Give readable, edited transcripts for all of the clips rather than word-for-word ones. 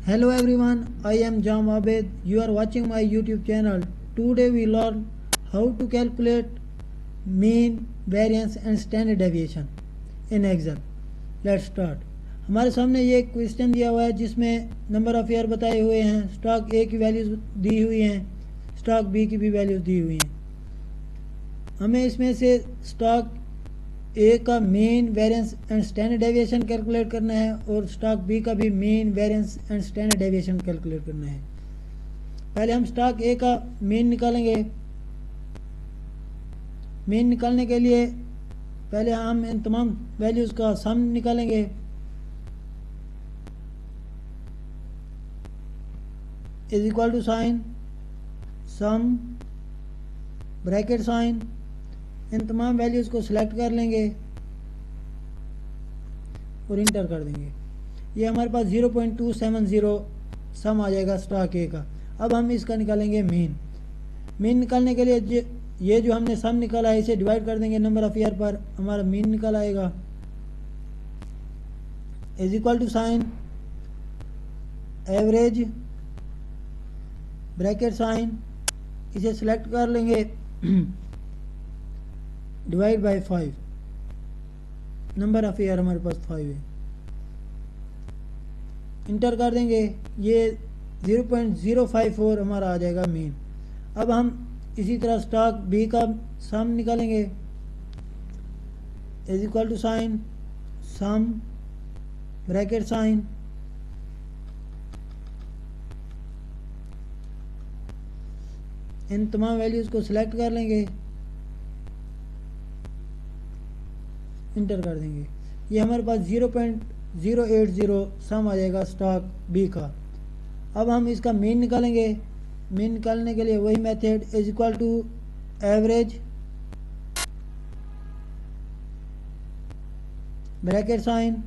Hello everyone, I am Jam Abed. You are watching my YouTube channel. Today we learn how to calculate mean, variance and standard deviation in Excel. Let's start. हमारे सामने ये question दिया हुआ है जिसमें number of year बताए हुए हैं, स्टॉक ए की वैल्यूज दी हुई हैं, स्टॉक बी की भी वैल्यूज दी हुई हैं. हमें इसमें से स्टॉक ए का mean, variance and standard deviation calculate करना है और स्टॉक बी का भी mean, variance and standard deviation calculate करना है. पहले हम स्टॉक ए का मीन निकालेंगे. मीन निकालने के लिए पहले हम इन तमाम वैल्यूज़ का सम निकालेंगे. Is equal to sine sum bracket sine. इन तमाम वैल्यूज़ को सिलेक्ट कर लेंगे और इंटर कर देंगे. ये हमारे पास 0.270 सम आ जाएगा स्टॉक ए का. अब हम इसका निकालेंगे मीन. मीन निकालने के लिए ये जो हमने सम निकाला है इसे डिवाइड कर देंगे नंबर ऑफ ईयर पर, हमारा मीन निकल आएगा. Is equal to sign average bracket sign, इसे सिलेक्ट कर लेंगे, divide by 5. Number of year हमारे पास 5 है. इंटर कर देंगे. ये 0.054 हमारा आ जाएगा मीन. अब हम इसी तरह स्टॉक बी का सम निकालेंगे. Is equal to sine sum bracket sine, इन तमाम वैल्यूज़ को सिलेक्ट कर लेंगे, इंटर कर देंगे. ये हमारे पास 0.080 सम आ जाएगा स्टॉक बी का. अब हम इसका मीन निकालेंगे. मीन निकालने के लिए वही method, is equal to average bracket sign.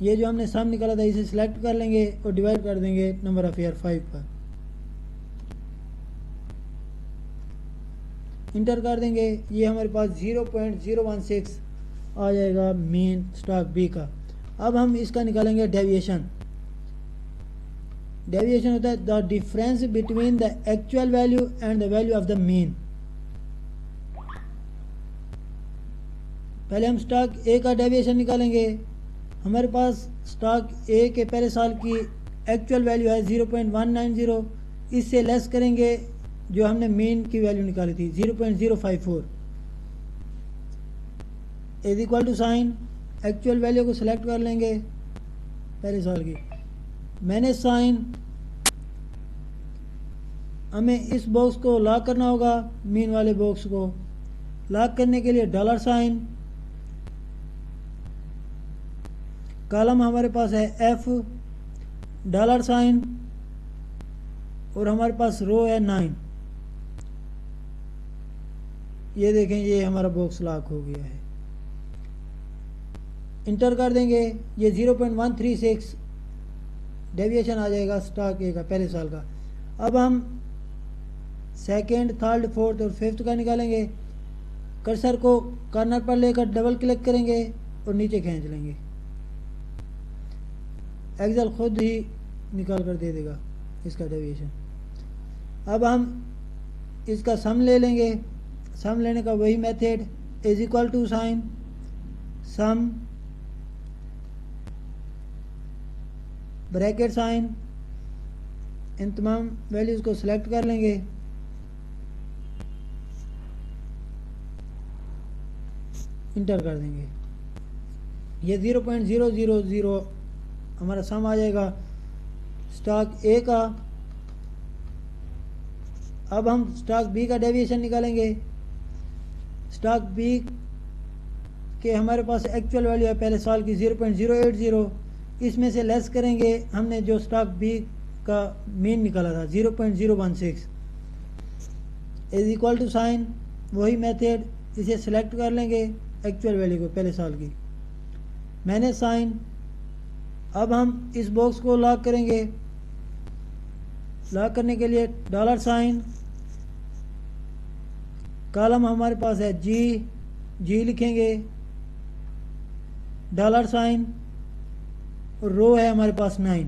ये जो हमने सम निकाला था इसे सिलेक्ट कर लेंगे और डिवाइड कर देंगे नंबर ऑफ ईयर 5 पर, इंटर कर देंगे. ये हमारे पास 0.016 आ जाएगा मीन स्टॉक बी का. अब हम इसका निकालेंगे डेविएशन. डेविएशन होता है the difference between the actual value and the value of the mean. पहले हम स्टॉक ए का डेविएशन निकालेंगे. हमारे पास स्टॉक ए के पहले साल की एक्चुअल वैल्यू है 0.190. इससे लेस करेंगे जो हमने मीन की वैल्यू निकाली थी 0.054. Is equal to sign actual value को सिलेक्ट कर लेंगे पहले साल की, मैंने साइन. हमें इस बॉक्स को लॉक करना होगा, मीन वाले बॉक्स को लॉक करने के लिए डॉलर साइन. कॉलम हमारे पास है एफ, डॉलर साइन, और हमारे पास रो है 9. ये देखें, ये हमारा बॉक्स लॉक हो गया है. इंटर कर देंगे. ये 0.136 डेविएशन आ जाएगा स्टॉक ए का पहले साल का. अब हम सेकंड, थर्ड, फोर्थ और फिफ्थ का निकालेंगे. कर्सर को कॉर्नर पर लेकर डबल क्लिक करेंगे और नीचे खींच लेंगे. एक्सेल खुद ही निकाल कर दे देगा इसका डेविएशन. अब हम इसका सम ले लेंगे. सम लेने का वही method, is equal to sine sum bracket sine. इन तमाम वैल्यूज़ को सिलेक्ट कर लेंगे, इंटर कर देंगे. ये 0.000 हमारा सम आ जाएगा स्टॉक ए का. अब हम स्टॉक बी का डेविएशन निकालेंगे. स्टॉक बी के हमारे पास एक्चुअल वैल्यू है पहले साल की 0.080. इसमें से लेस करेंगे हमने जो स्टॉक बी का मीन निकाला था 0.016. इज इक्वल टू साइन वही मेथड, इसे सिलेक्ट कर लेंगे एक्चुअल वैल्यू को पहले साल की, मैंने साइन. अब हम इस बॉक्स को लॉक करेंगे. लॉक करने के लिए डॉलर साइन, कॉलम हमारे पास है जी लिखेंगे, डॉलर साइन, और रो है हमारे पास 9.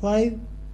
5،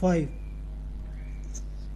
5،